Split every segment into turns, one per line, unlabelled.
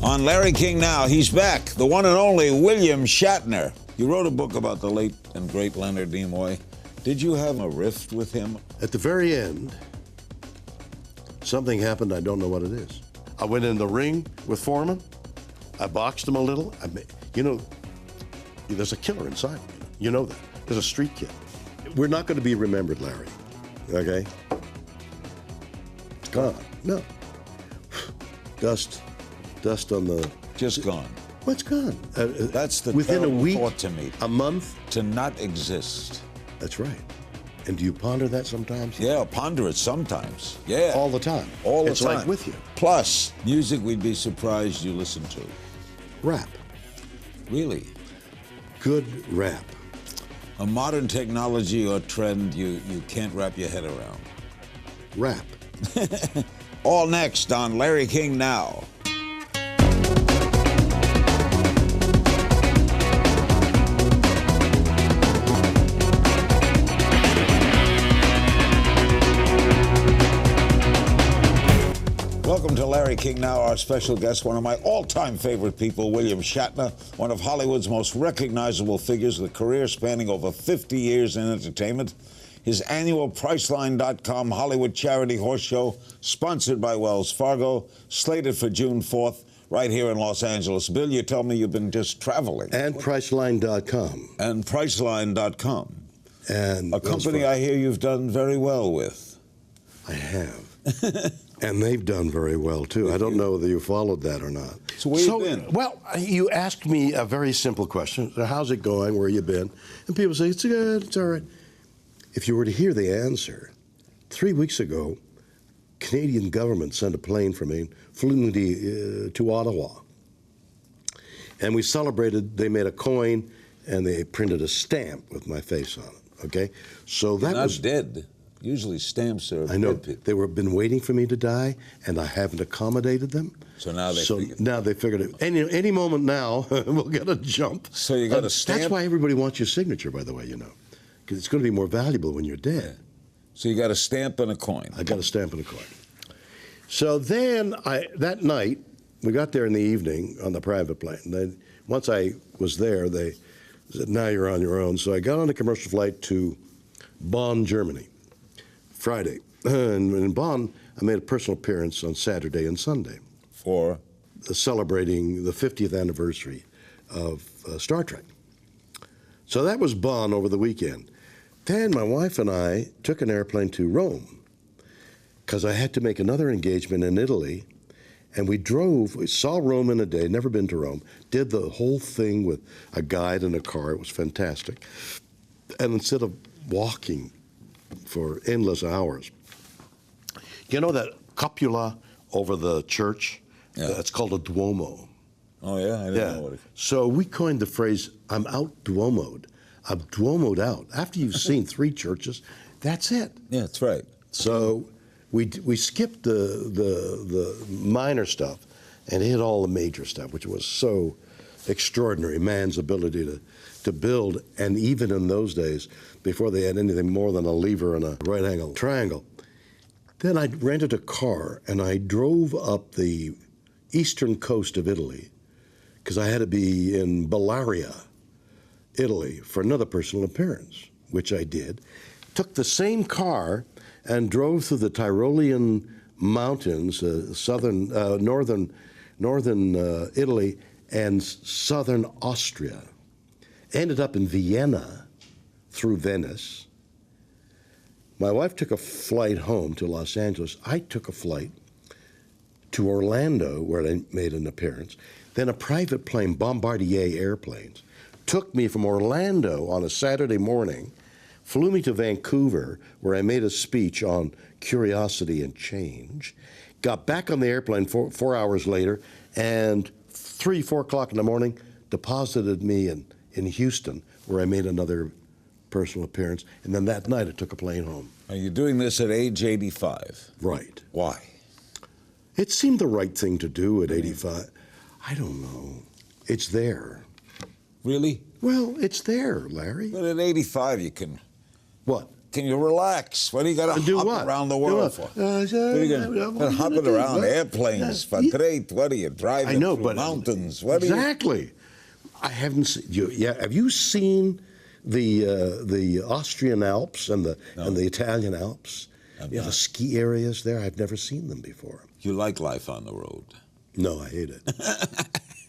On Larry King Now, he's back, the one and only William Shatner. You wrote a book about the late and great Leonard Nimoy. Did you have a rift with him?
At the very end, something happened. I don't know what it is. I went in the ring with Foreman. I boxed him a little. There's a killer inside of me. You know that. There's a street kid. We're not going to be remembered, Larry. Okay? It's gone. No. Dust on the...
Just gone.
Well, it's gone.
That's the
within a week,
thought to me.
a month.
To not exist.
That's right. And do you ponder that sometimes?
Yeah, ponder it sometimes. Yeah.
All the time.
All the
it's
time.
It's like with you.
Plus, music we'd be surprised you listen to.
Rap.
Really?
Good rap.
A modern technology or trend you can't wrap your head around.
Rap.
All next on Larry King Now. Welcome to Larry King Now, our special guest, one of my all-time favorite people, William Shatner, one of Hollywood's most recognizable figures with a career spanning over 50 years in entertainment. His annual Priceline.com Hollywood charity horse show, sponsored by Wells Fargo, slated for June 4th, right here in Los Angeles. Bill, you tell me you've been just traveling.
And Priceline.com.
And Priceline.com.
And
a company I hear you've done very well with.
I have. And they've done very well, too. I don't know whether you followed that or not.
So where you been?
Well, you asked me a very simple question. How's it going? Where you been? And people say, it's good, it's all right. If you were to hear the answer, 3 weeks ago, Canadian government sent a plane for me, flew me to Ottawa. And we celebrated, they made a coin, and they printed a stamp with my face on it, okay? So that was...
dead. Usually stamps are...
I know.
Dead people.
They were been waiting for me to die, and I haven't accommodated them.
So now they figured...
now they figured it. Any moment now, we'll get a jump.
So you got a stamp?
That's why everybody wants your signature, by the way, you know. Because it's going to be more valuable when you're dead.
So you got a stamp and a coin.
I got a stamp and a coin. So then, that night, we got there in the evening on the private plane. Once I was there, they said, now you're on your own. So I got on a commercial flight to Bonn, Germany, Friday. And in Bonn, I made a personal appearance on Saturday and Sunday.
For?
Celebrating the 50th anniversary of Star Trek. So that was Bonn over the weekend. Then my wife and I took an airplane to Rome because I had to make another engagement in Italy. And we saw Rome in a day, never been to Rome, did the whole thing with a guide and a car. It was fantastic. And instead of walking for endless hours, you know that cupola over the church?
Yeah.
It's called a Duomo.
Oh, yeah? I didn't know what it...
So we coined the phrase, I'm out Duomoed. I'm Duomoed out. After you've seen 3 churches, that's it.
Yeah, that's right.
So we skipped the minor stuff and hit all the major stuff, which was so extraordinary, man's ability to build. And even in those days, before they had anything more than a lever and a right-angle triangle, then I rented a car and I drove up the eastern coast of Italy because I had to be in Bellaria, Italy, for another personal appearance, which I did. Took the same car and drove through the Tyrolean mountains, northern Italy, and southern Austria. Ended up in Vienna through Venice. My wife took a flight home to Los Angeles. I took a flight to Orlando, where I made an appearance. Then a private plane, Bombardier airplanes, took me from Orlando on a Saturday morning, flew me to Vancouver, where I made a speech on curiosity and change, got back on the airplane 4 hours later, and 4 o'clock in the morning, deposited me in Houston, where I made another personal appearance. And then that night, I took a plane home.
Are you doing this at age 85?
Right.
Why?
It seemed the right thing to do at 85. I don't know. It's there.
Really?
Well, it's there, Larry.
But at 85, you can...
What?
Can you relax? What do you got to hop around the world for? What are you going to hop it around? Airplanes for great. What are you driving through mountains? What
exactly. I haven't seen you. Yeah, have you seen the Austrian Alps and the Italian Alps? The ski areas there. I've never seen them before.
You like life on the road?
No, I hate it.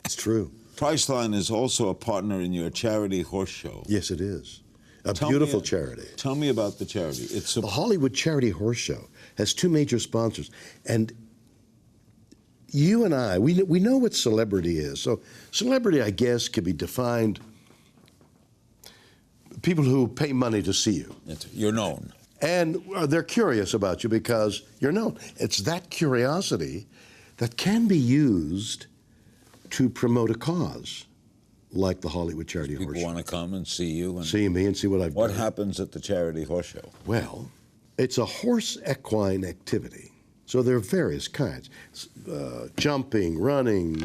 It's true.
Priceline is also a partner in your charity horse show.
Yes, it is. A beautiful charity.
Tell me about the charity.
The Hollywood Charity Horse Show has two major sponsors, and you and I, we know what celebrity is. So celebrity, I guess, can be defined people who pay money to see you.
You're known.
And they're curious about you because you're known. It's that curiosity that can be used to promote a cause, like the Hollywood Charity Horse Show.
People want to come and see you? And
see me and see what I've done.
What happens at the Charity Horse Show?
Well, it's a horse equine activity. So there are various kinds. Jumping, running,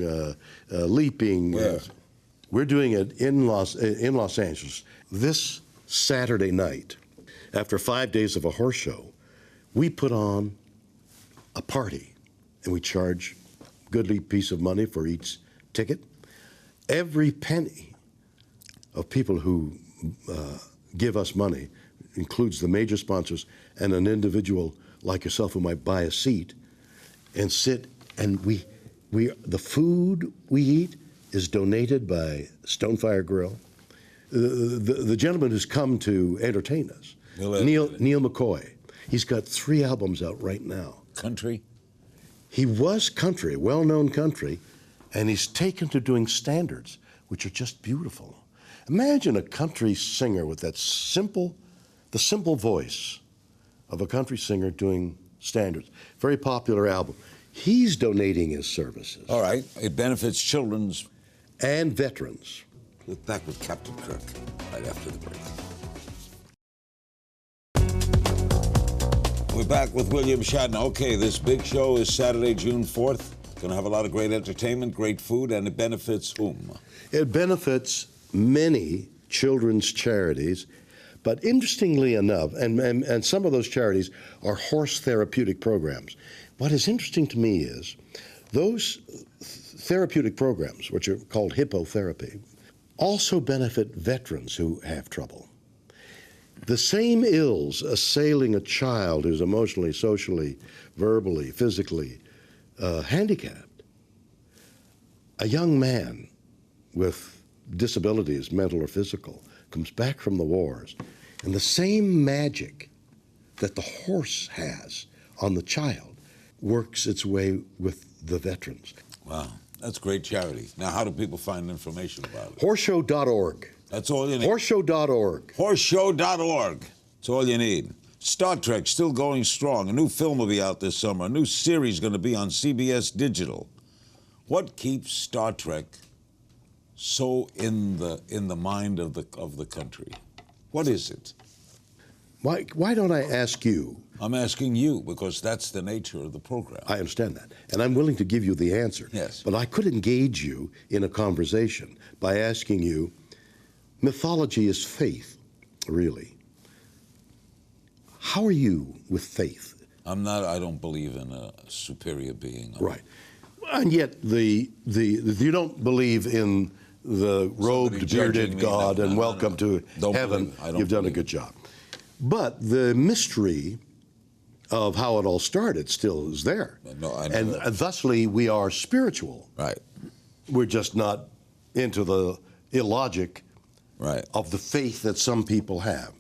leaping.
Where?
We're doing it in Los Angeles. This Saturday night, after 5 days of a horse show, we put on a party, and we charge a goodly piece of money for each ticket. Every penny of people who give us money includes the major sponsors and an individual like yourself who might buy a seat and sit, and the food we eat is donated by Stonefire Grill. The gentleman who's come to entertain us, Neil McCoy, he's got 3 albums out right now.
Country?
He was country, well-known country, and he's taken to doing standards, which are just beautiful. Imagine a country singer with the simple voice of a country singer doing standards. Very popular album. He's donating his services.
All right. It benefits children's
and veterans.
We'll be back with Captain Kirk right after the break. We're back with William Shatner. Okay, this big show is Saturday, June 4th. Going to have a lot of great entertainment, great food, and it benefits whom?
It benefits many children's charities, but interestingly enough, and some of those charities are horse therapeutic programs. What is interesting to me is those therapeutic programs, which are called hippotherapy, also benefit veterans who have trouble. The same ills assailing a child who's emotionally, socially, verbally, physically handicapped, a young man with disabilities, mental or physical, comes back from the wars, and the same magic that the horse has on the child works its way with the veterans.
Wow, that's great charity. Now, how do people find information about it?
Horseshow.org.
That's all you need.
Horseshow.org.
Horseshow.org. That's all you need. Star Trek still going strong. A new film will be out this summer. A new series going to be on CBS Digital. What keeps Star Trek so in the mind of the country? What is it?
Why don't I ask you?
I'm asking you because that's the nature of the program.
I understand that, and I'm willing to give you the answer.
Yes.
But I could engage you in a conversation by asking you, mythology is faith, really. How are you with faith?
I don't believe in a superior being.
Right. And yet you don't believe in the robed, bearded God and welcome to heaven. You've done a good job. But the mystery of how it all started still is there.
No, I know
and
that.
thusly, we are spiritual.
Right.
We're just not into the illogic of the faith that some people have.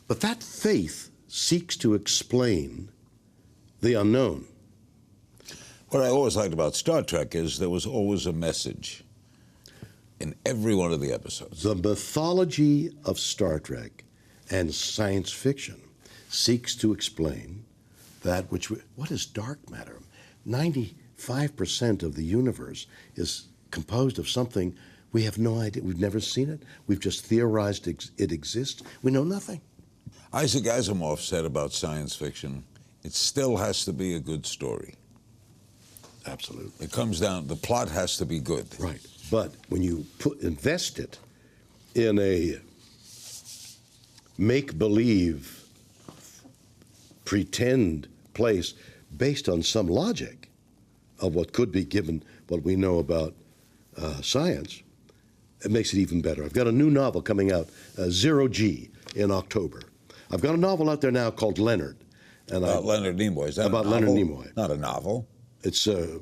But that faith seeks to explain the unknown.
What I always liked about Star Trek is there was always a message in every one of the episodes.
The mythology of Star Trek and science fiction seeks to explain that what is dark matter? 95% of the universe is composed of something we have no idea. We've never seen it. We've just theorized it exists. We know nothing.
Isaac Asimov said about science fiction, it still has to be a good story.
Absolutely.
It comes down, the plot has to be good.
Right. But when you invest it in a make-believe pretend place based on some logic of what could be given what we know about science, it makes it even better. I've got a new novel coming out, Zero G, in October. I've got a novel out there now called Leonard. And
about Leonard Nimoy. Is that
about
a novel?
Leonard Nimoy?
Not a novel.
It's a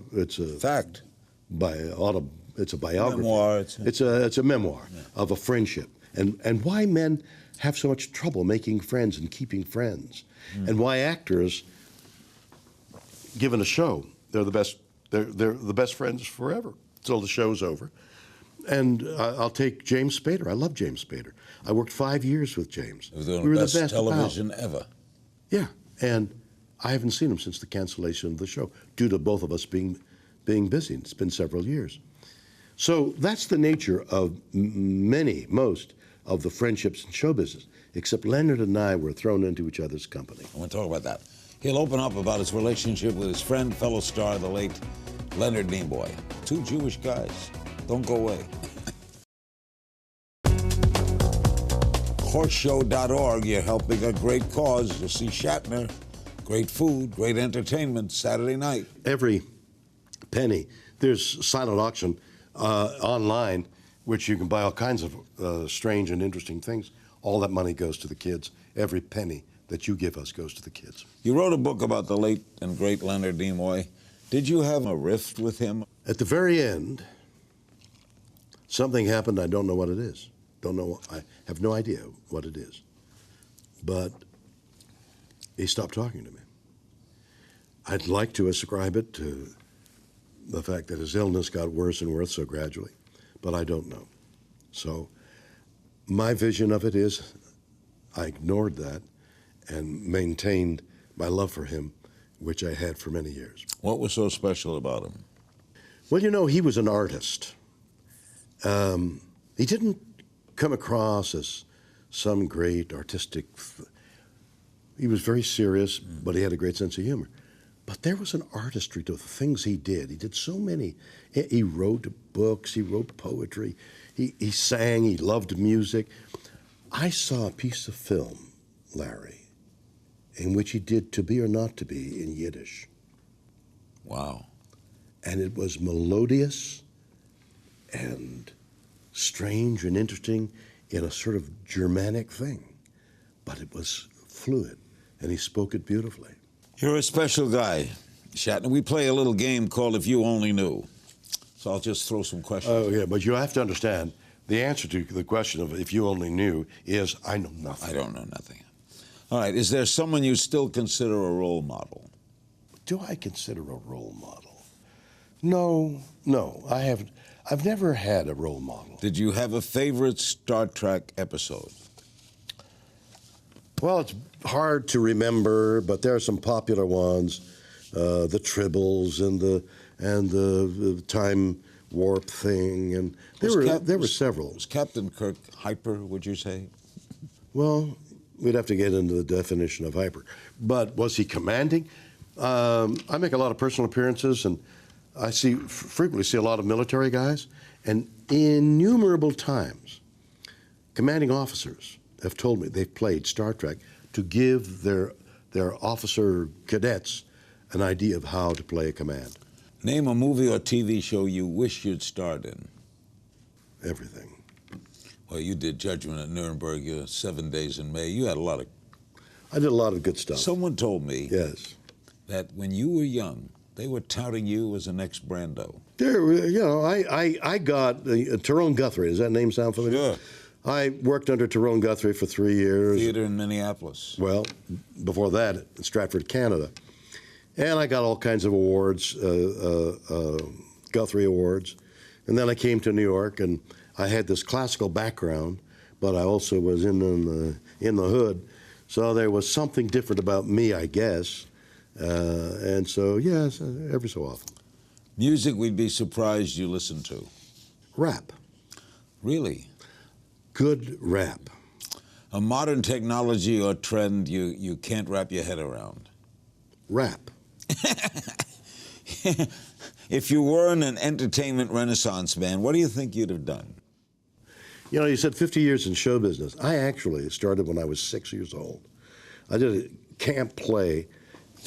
Fact.
It's a biography.
Memoir.
It's a memoir of a friendship and why men have so much trouble making friends and keeping friends, and why actors, given a show, they're the best. They're the best friends forever till the show's over. And I'll take James Spader. I love James Spader. I worked 5 years with James.
We were the best television ever.
Yeah, and I haven't seen him since the cancellation of the show due to both of us being busy. It's been several years. So that's the nature of most of the friendships in show business, except Leonard and I were thrown into each other's company.
I want to talk about that. He'll open up about his relationship with his friend, fellow star, the late Leonard Nimoy. Two Jewish guys. Don't go away. Horseshow.org, you're helping a great cause. You'll see Shatner. Great food, great entertainment, Saturday night.
Every penny. There's silent auction online, which you can buy all kinds of strange and interesting things. All that money goes to the kids. Every penny that you give us goes to the kids.
You wrote a book about the late and great Leonard Nimoy. Did you have a rift with him?
At the very end, something happened. I don't know what it is. I have no idea what it is. But he stopped talking to me. I'd like to ascribe it to the fact that his illness got worse and worse so gradually, but I don't know. So my vision of it is I ignored that and maintained my love for him, which I had for many years.
What was so special about him?
Well, you know, he was an artist. He didn't come across as some great artistic. He was very serious, but he had a great sense of humor. But there was an artistry to the things he did. He did so many. He wrote books, he wrote poetry, he sang, he loved music. I saw a piece of film, Larry, in which he did To Be or Not to Be in Yiddish.
Wow.
And it was melodious and strange and interesting in a sort of Germanic thing. But it was fluid, and he spoke it beautifully.
You're a special guy, Shatner. We play a little game called If You Only Knew. So I'll just throw some questions.
Oh, yeah, but you have to understand, the answer to the question of if you only knew is I know nothing.
I don't know nothing. All right, is there someone you still consider a role model?
Do I consider a role model? No, I haven't. I've never had a role model.
Did you have a favorite Star Trek episode?
Well, it's hard to remember, but there are some popular ones, the Tribbles and the time warp thing, and there were several.
Was Captain Kirk hyper, would you say?
Well, we'd have to get into the definition of hyper. But was he commanding? I make a lot of personal appearances, and I frequently see a lot of military guys, and innumerable times, commanding officers have told me they've played Star Trek to give their officer cadets an idea of how to play a command.
Name a movie or TV show you wish you'd starred in.
Everything.
Well, you did Judgment at Nuremberg, 7 Days in May. You had a lot of...
I did a lot of good stuff.
Someone told me
yes,
that when you were young, they were touting you as the next Brando.
I got Tyrone Guthrie. Does that name sound familiar?
Sure.
I worked under Tyrone Guthrie for 3 years.
Theater in Minneapolis.
Well, before that, in Stratford, Canada. And I got all kinds of awards, Guthrie Awards. And then I came to New York, and I had this classical background, but I also was in the hood. So there was something different about me, I guess. And so, yes, every so often.
Music we'd be surprised you listen to.
Rap.
Really?
Good rap.
A modern technology or trend you can't wrap your head around.
Rap.
If you weren't an entertainment renaissance man, what do you think you'd have done?
You said 50 years in show business. I actually started when I was 6 years old. I did camp play,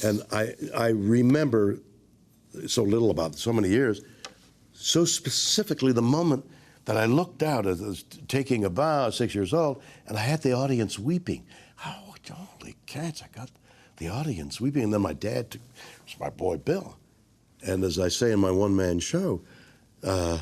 and I remember so little about it, so many years, so specifically the moment that I looked out as I was taking a bow, 6 years old, and I had the audience weeping. Oh, holy cats, I got the audience weeping. And then my dad took, it was my boy Bill. And as I say in my one-man show, I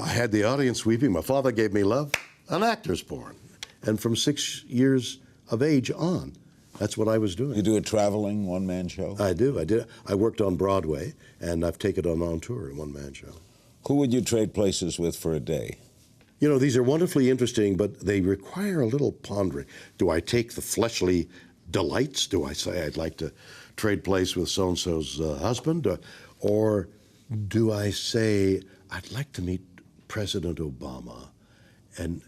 had the audience weeping. My father gave me love, an actor's born. And from 6 years of age on, that's what I was doing.
You do a traveling one-man show?
I do. I did. I worked on Broadway, and I've taken it on tour in one-man show.
Who would you trade places with for a day?
You know, these are wonderfully interesting, but they require a little pondering. Do I take the fleshly delights? Do I say I'd like to trade place with so-and-so's husband? Or do I say I'd like to meet President Obama? And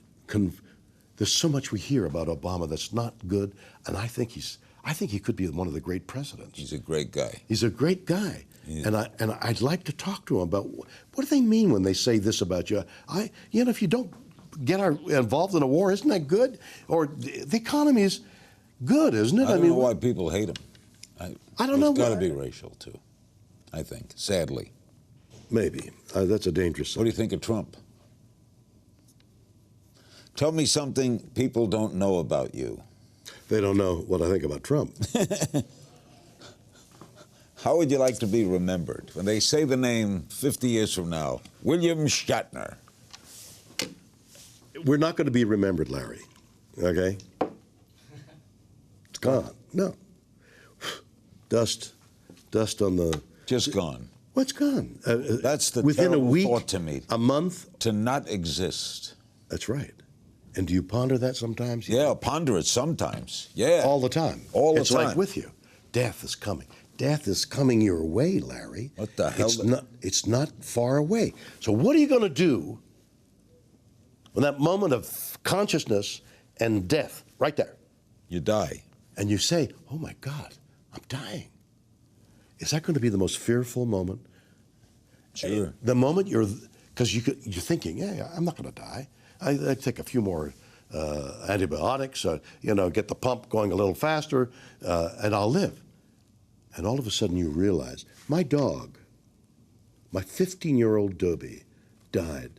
there's so much we hear about Obama that's not good, and I think he could be one of the great presidents.
He's a great guy.
He's a great guy. Yeah. And I'd like to talk to him about what do they mean when they say this about you? If you don't get involved in a war, isn't that good? Or the economy is good, isn't it?
I don't know why people hate him.
I don't know.
It's got to be racial too, I think. Sadly.
Maybe that's a dangerous subject.
What do you think of Trump? Tell me something people don't know about you.
They don't know what I think about Trump.
How would you like to be remembered when they say the name 50 years from now, William Shatner?
We're not going to be remembered, Larry. Okay? It's gone. No. Dust on the...
Just gone.
Well, it's gone.
That's the
within a
terrible
week,
thought to me.
a month.
To not exist.
That's right. And do you ponder that sometimes?
Yeah, ponder it sometimes. Yeah.
All the time.
All the
it's
time.
It's like with you. Death is coming. Death is coming your way, Larry.
What the hell?
It's not far away. So what are you going to do when that moment of consciousness and death, right there?
You die.
And you say, oh my God, I'm dying. Is that going to be the most fearful moment?
Sure.
The moment because you're thinking, yeah, I'm not going to die. I take a few more antibiotics, get the pump going a little faster, and I'll live. And all of a sudden you realize, my dog, my 15-year-old Dobie, died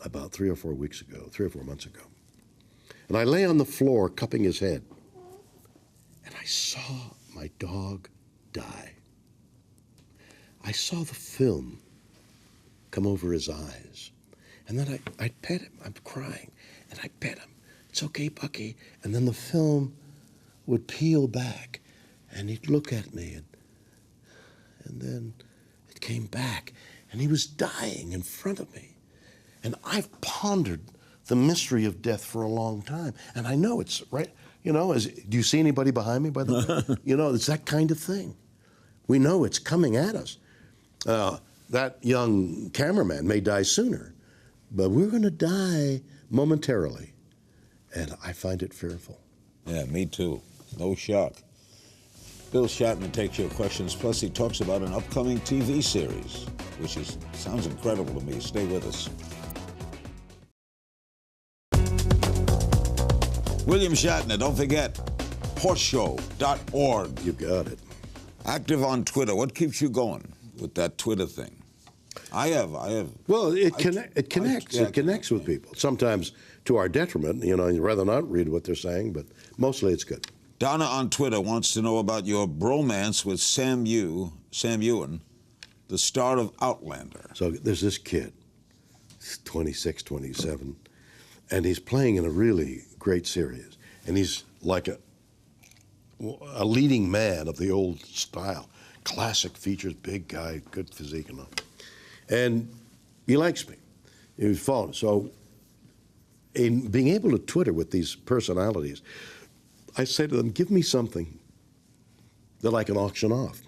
about 3 or 4 months ago. And I lay on the floor cupping his head, and I saw my dog die. I saw the film come over his eyes. And then I pet him. I'm crying. And I pet him. It's okay, Bucky. And then the film would peel back. And he'd look at me. And then it came back. And he was dying in front of me. And I've pondered the mystery of death for a long time. And I know it's right. Do you see anybody behind me, by the way? It's that kind of thing. We know it's coming at us. That young cameraman may die sooner. But we're going to die momentarily, and I find it fearful.
Yeah, me too. No shock. Bill Shatner takes your questions, plus he talks about an upcoming TV series, which sounds incredible to me. Stay with us. William Shatner, don't forget, horseshow.org.
You got it.
Active on Twitter. What keeps you going with that Twitter thing? I have.
Well, it connects. It connects with people. Sometimes to our detriment. You'd rather not read what they're saying, but mostly it's good.
Donna on Twitter wants to know about your bromance with Sam Ewan, the star of Outlander.
So there's this kid, 26, 27, and he's playing in a really great series, and he's like a leading man of the old style, classic features, big guy, good physique and all. And he likes me. He was following. So in being able to Twitter with these personalities, I say to them, give me something that I can auction off.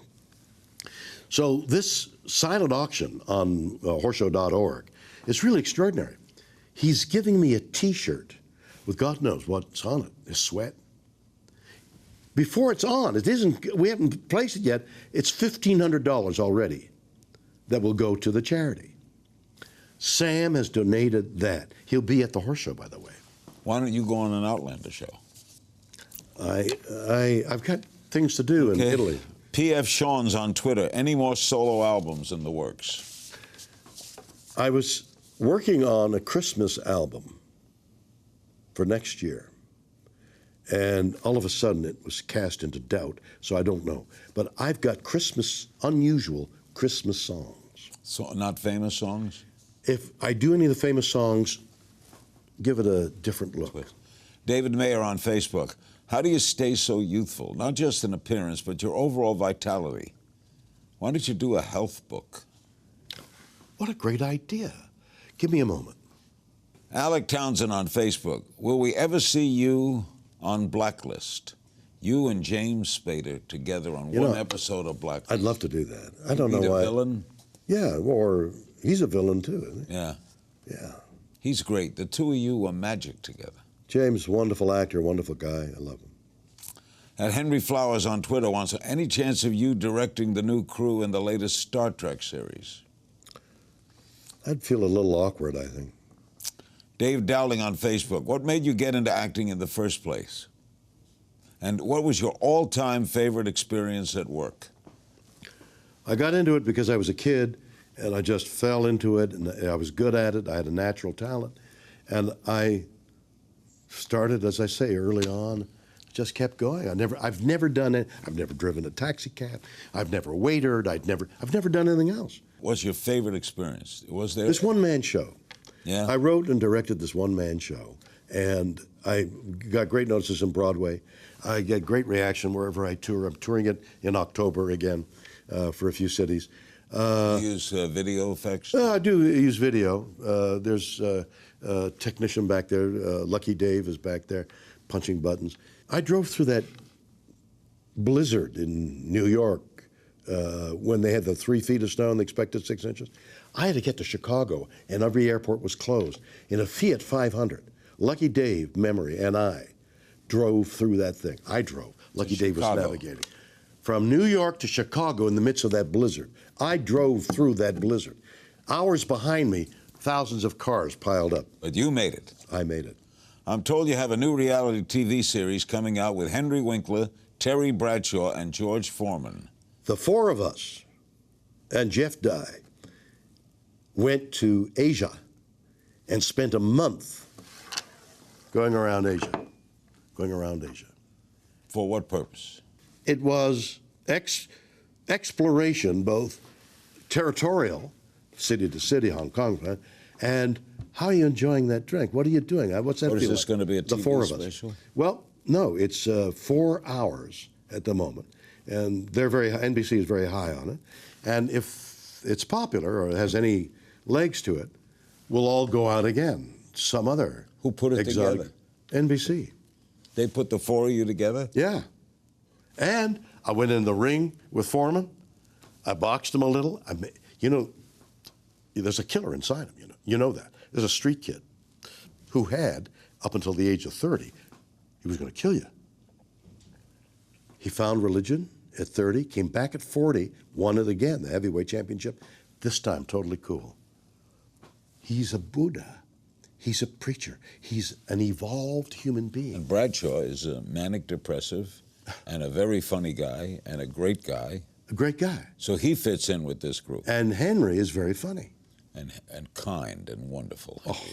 So this silent auction on horseshow.org is really extraordinary. He's giving me a T-shirt with God knows what's on it, his sweat. Before it's on, we haven't placed it yet, it's $1,500 already that will go to the charity. Sam has donated that. He'll be at the horse show, by the way.
Why don't you go on an Outlander show?
I've got things to do in Italy.
P.F. Sean's on Twitter. Any more solo albums in the works?
I was working on a Christmas album for next year, and all of a sudden it was cast into doubt, so I don't know. But I've got unusual Christmas songs.
So, not famous songs?
If I do any of the famous songs, give it a different look.
David Mayer on Facebook. How do you stay so youthful? Not just in appearance, but your overall vitality. Why don't you do a health book?
What a great idea. Give me a moment.
Alec Townsend on Facebook. Will we ever see you on Blacklist? You and James Spader together on one episode of Blacklist.
I'd love to do that. I don't know why.
Be the villain?
Yeah, or he's a villain too, isn't he?
Yeah.
Yeah.
He's great. The two of you were magic together.
James, wonderful actor, wonderful guy. I love him.
And Henry Flowers on Twitter wants, any chance of you directing the new crew in the latest Star Trek series?
I'd feel a little awkward, I think.
Dave Dowling on Facebook. What made you get into acting in the first place? And what was your all-time favorite experience at work?
I got into it because I was a kid, and I just fell into it, and I was good at it. I had a natural talent. And I started, as I say, early on, just kept going. I've never done it. I've never driven a taxi cab. I've never waitered. I've never done anything else.
What's your favorite experience? Was there
this one-man show?
Yeah.
I wrote and directed this one-man show, and I got great notices in Broadway. I get great reaction wherever I tour. I'm touring it in October again for a few cities.
You use video effects?
I do use video. There's a technician back there. Lucky Dave is back there punching buttons. I drove through that blizzard in New York when they had the 3 feet of snow and they expected 6 inches. I had to get to Chicago, and every airport was closed. In a Fiat 500, Lucky Dave, memory, and I drove through that thing. I drove. Lucky Dave was navigating. From New York to Chicago in the midst of that blizzard. I drove through that blizzard. Hours behind me, thousands of cars piled up.
But you made it.
I made it.
I'm told you have a new reality TV series coming out with Henry Winkler, Terry Bradshaw, and George Foreman.
The four of us and Jeff Dye went to Asia and spent a month going around Asia.
For what purpose?
It was exploration, both territorial, city to city, Hong Kong, and how are you enjoying that drink? What are you doing? What's that?
What,
feel
is this
like?
going to be a
the
TV
four of
special?
Us. Well, no, it's 4 hours at the moment, and NBC is very high on it. And if it's popular or it has any legs to it, we'll all go out again. Some other
Who put it together?
NBC.
They put the four of you together?
Yeah. And I went in the ring with Foreman. I boxed him a little. There's a killer inside him, You know that. There's a street kid who had, up until the age of 30, he was going to kill you. He found religion at 30, came back at 40, won it again, the heavyweight championship, this time totally cool. He's a Buddha. He's a preacher. He's an evolved human being.
And Bradshaw is a manic depressive and a very funny guy and a great guy.
A great guy.
So he fits in with this group.
And Henry is very funny.
And kind and wonderful.
Oh,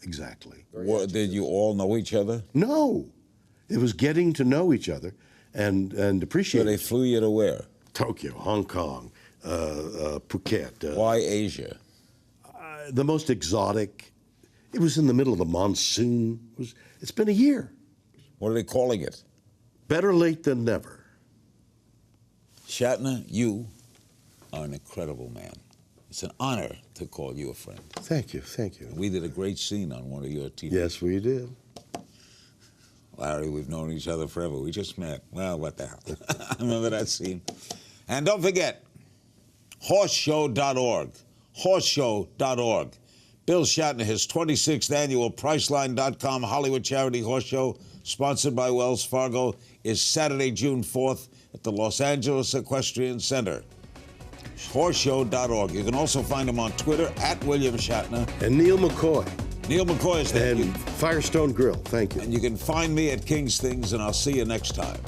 exactly.
Did you all know each other?
No. It was getting to know each other and appreciate.
So they flew you to where?
Tokyo, Hong Kong, Phuket.
Why Asia?
The most exotic. It was in the middle of the monsoon. It's been a year.
What are they calling it?
Better late than never.
Shatner, you are an incredible man. It's an honor to call you a friend.
Thank you, thank you.
We did a great scene on one of your TV.
Yes, we did.
Larry, we've known each other forever. We just met. Well, what the hell? I remember that scene. And don't forget, horseshow.org. Horseshow.org. Bill Shatner, his 26th annual Priceline.com Hollywood Charity Horse Show, sponsored by Wells Fargo, is Saturday, June 4th at the Los Angeles Equestrian Center. Horseshow.org. You can also find him on Twitter at William Shatner.
And Neil McCoy.
Neil McCoy is there.
And Firestone Grill. Thank you.
And you can find me at King's Things, and I'll see you next time.